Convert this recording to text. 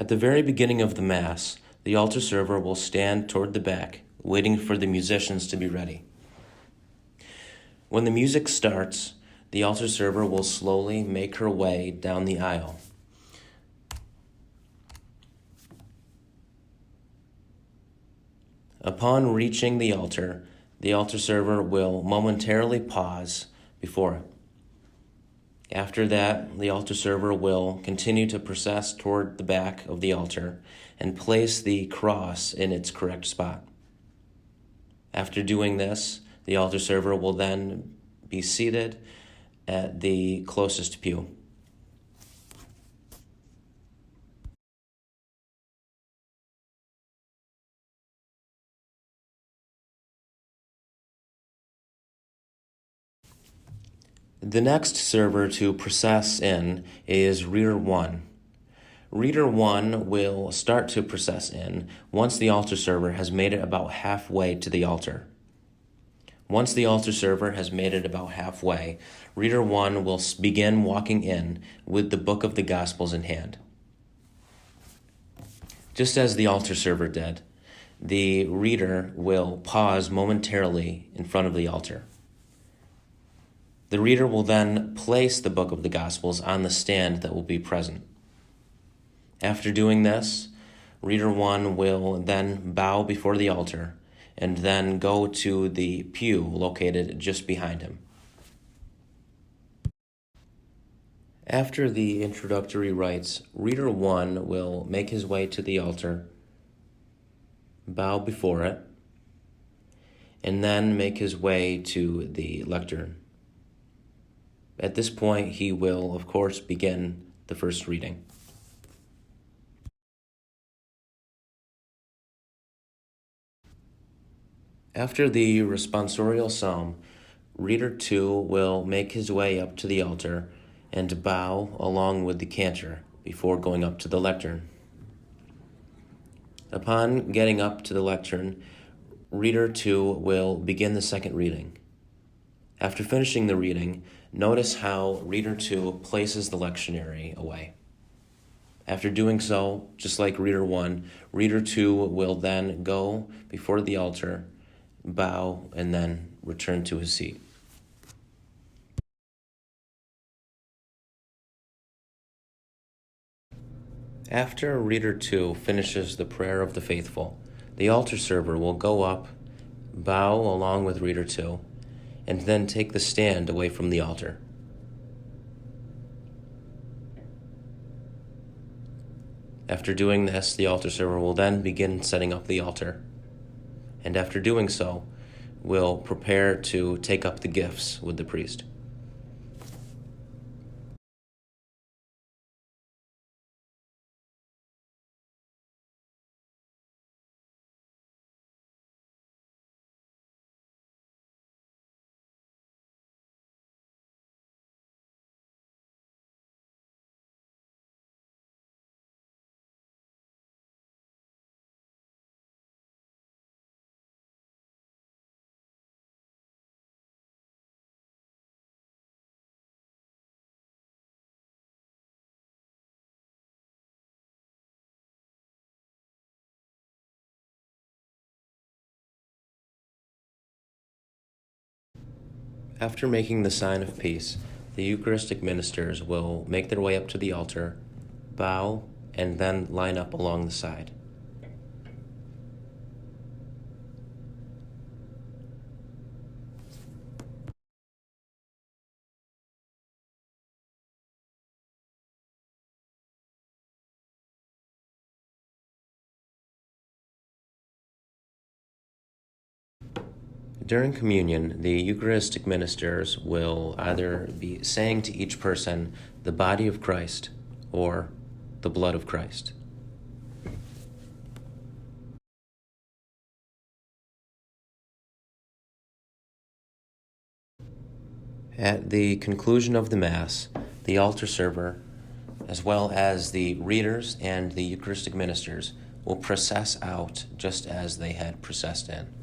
At the very beginning of the Mass, the altar server will stand toward the back, waiting for the musicians to be ready. When the music starts, the altar server will slowly make her way down the aisle. Upon reaching the altar server will momentarily pause before it. After that, the altar server will continue to process toward the back of the altar and place the cross in its correct spot. After doing this, the altar server will then be seated at the closest pew. The next server to process in is Reader 1. Reader 1 will start to process in once the altar server has made it about halfway to the altar. Once the altar server has made it about halfway, Reader 1 will begin walking in with the book of the Gospels in hand. Just as the altar server did, the reader will pause momentarily in front of the altar. The reader will then place the book of the Gospels on the stand that will be present. After doing this, Reader 1 will then bow before the altar and then go to the pew located just behind him. After the introductory rites, Reader 1 will make his way to the altar, bow before it, and then make his way to the lectern. At this point, he will, of course, begin the first reading. After the responsorial psalm, Reader 2 will make his way up to the altar and bow along with the cantor before going up to the lectern. Upon getting up to the lectern, Reader 2 will begin the second reading. After finishing the reading, notice how Reader 2 places the lectionary away. After doing so, just like Reader 1, Reader 2 will then go before the altar, bow, and then return to his seat. After Reader 2 finishes the prayer of the faithful, the altar server will go up, bow along with Reader 2, and then take the stand away from the altar. After doing this, the altar server will then begin setting up the altar, and after doing so, will prepare to take up the gifts with the priest. After making the sign of peace, the Eucharistic ministers will make their way up to the altar, bow, and then line up along the side. During communion, the Eucharistic ministers will either be saying to each person, the body of Christ, or the blood of Christ. At the conclusion of the Mass, the altar server, as well as the readers and the Eucharistic ministers, will process out just as they had processed in.